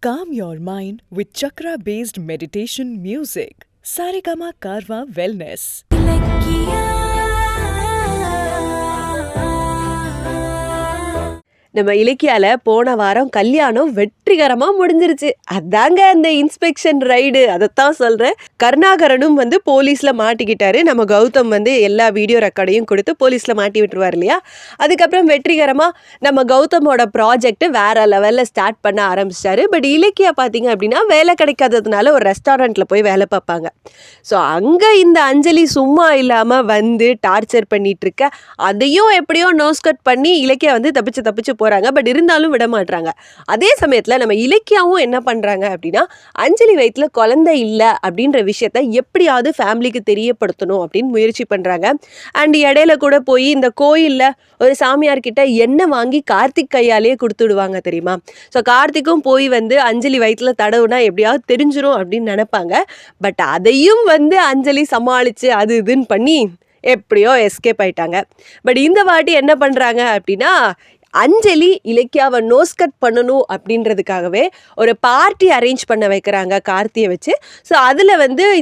Calm your mind with chakra-based meditation music. Saregama Karwa Wellness. நம்ம இலக்கியால போன வாரம் கல்யாணம் வெற்றிகரமா முடிஞ்சிருச்சு. அதாங்க அந்த இன்ஸ்பெக்ஷன் ரைடு. அதைத்தான் சொல்றேன். கருணாகரனும் போலீஸ்ல மாட்டிக்கிட்டாரு. நம்ம கௌதம் எல்லா வீடியோ ரெக்கார்டையும் கொடுத்து போலீஸ்ல மாட்டி விட்டுருவார் இல்லையா. அதுக்கப்புறம் வெற்றிகரமா நம்ம கௌதமோட ப்ராஜெக்ட் வேற லெவல்ல ஸ்டார்ட் பண்ண ஆரம்பிச்சிட்டாரு. பட் இலக்கியா பார்த்தீங்க அப்படின்னா வேலை கிடைக்காததுனால ஒரு ரெஸ்டாரண்ட்ல போய் வேலை பார்ப்பாங்க. ஸோ அங்க இந்த அஞ்சலி சும்மா இல்லாம டார்ச்சர் பண்ணிட்டு இருக்க, அதையும் எப்படியோ நோஸ்கட் பண்ணி இலக்கியா தப்பிச்சு போறாங்க. பட் இருந்தாலும் விட மாட்டாங்க. அதே சமயத்துல நம்ம இலக்கியாவும் என்ன பண்றாங்க அப்படின்னா, அஞ்சலி வயித்துல குழந்தை இல்லை அப்படின்ற விஷயத்த எப்படியாவது ஃபேமிலிக்கு தெரியப்படுத்தணும் அப்படின்னு முயற்சி பண்றாங்க. அண்ட் இடையில கூட போய் இந்த கோயில்ல ஒரு சாமியார் கிட்ட எண்ணெய் வாங்கி கார்த்திக் கையாலேயே கொடுத்துடுவாங்க தெரியுமா. ஸோ கார்த்திக்கும் போய் அஞ்சலி வயித்துல தடவுனா எப்படியாவது தெரிஞ்சிரும் அப்படின்னு நினைப்பாங்க. பட் அதையும் அஞ்சலி சமாளிச்சு அது இதுன்னு பண்ணி எப்படியோ எஸ்கேப் ஆயிட்டாங்க. பட் இந்த வாட்டி என்ன பண்றாங்க அப்படின்னா, அஞ்சலி இலக்கியாவை நோஸ்கட் பண்ணணும் அப்படின்றதுக்காகவே ஒரு பார்ட்டி அரேஞ்ச் பண்ண வைக்கிறாங்க கார்த்தியை வச்சு. ஸோ அதில்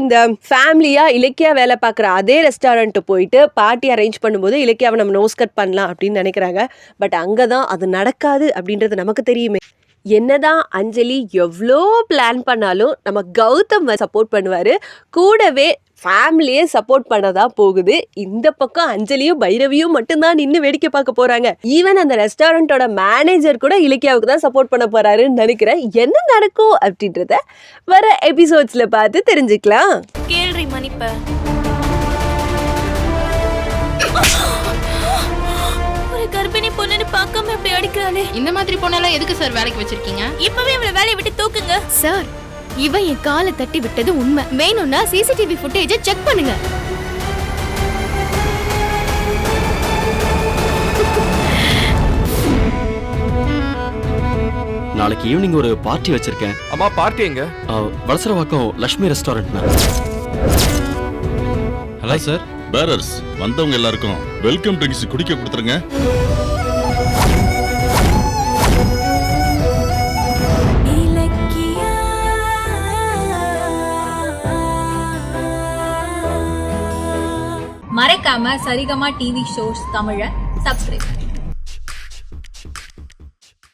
இந்த ஃபேமிலியாக இலக்கியா வேலை பார்க்குற அதே ரெஸ்டாரண்ட்டு போயிட்டு பார்ட்டி அரேஞ்ச் பண்ணும்போது இலக்கியாவை நம்ம நோஸ்கட் பண்ணலாம் அப்படின்னு நினைக்கிறாங்க. பட் அங்கே தான் அது நடக்காது அப்படின்றது நமக்கு தெரியுமே. என்னதான் அஞ்சலி எவ்வளோ பிளான் பண்ணாலும் நம்ம கௌதம் சப்போர்ட் பண்ணுவார். கூடவே ஃபேமிலியே சப்போர்ட் பண்ணதான் போகுது. இந்த பக்கம் அஞ்சலியும் பைரவியும் மட்டும்தான் நின்று வேடிக்கை பார்க்க போறாங்க. ஈவன் அந்த ரெஸ்டாரண்டோட மேனேஜர் கூட இலக்கியாவுக்கு தான் சப்போர்ட் பண்ண போறாருன்னு நினைக்கிறேன். என்ன நடக்கும் அப்படின்றத வர எபிசோட்ஸ்ல பார்த்து தெரிஞ்சுக்கலாம். கேள்வி மணிப்ப கர்ப்பிணி பொண்ணுன்னு பார்க்காம இப்படி அடிக்கிறாளே. இந்த மாதிரி பொண்ணெல்லாம் எதுக்கு சார் வேலைக்கு வச்சிருக்கீங்க? இப்பவே இவளை வேலையை விட்டு தூக்குங்க சார். இவன் என் காலை தட்டி விட்டது உண்மை. வேணும்னா சிசிடிவி ஃபுட்டேஜை செக் பண்ணுங்க. நாளைக்கு ஈவினிங் ஒரு பார்ட்டி வச்சிருக்கேன். அம்மா பார்ட்டி எங்க? வலசரவாக்கம் லட்சுமி ரெஸ்டாரண்ட்னா. Hello sir. பேரர்ஸ் வந்தவங்க எல்லாருக்கும் வெல்கம் ட்ரிங்க்ஸ் குடிக்க கொடுத்துருங்க. மறக்காம சரிகமா டிவி ஷோஸ் தமிழை சப்ஸ்கிரைப்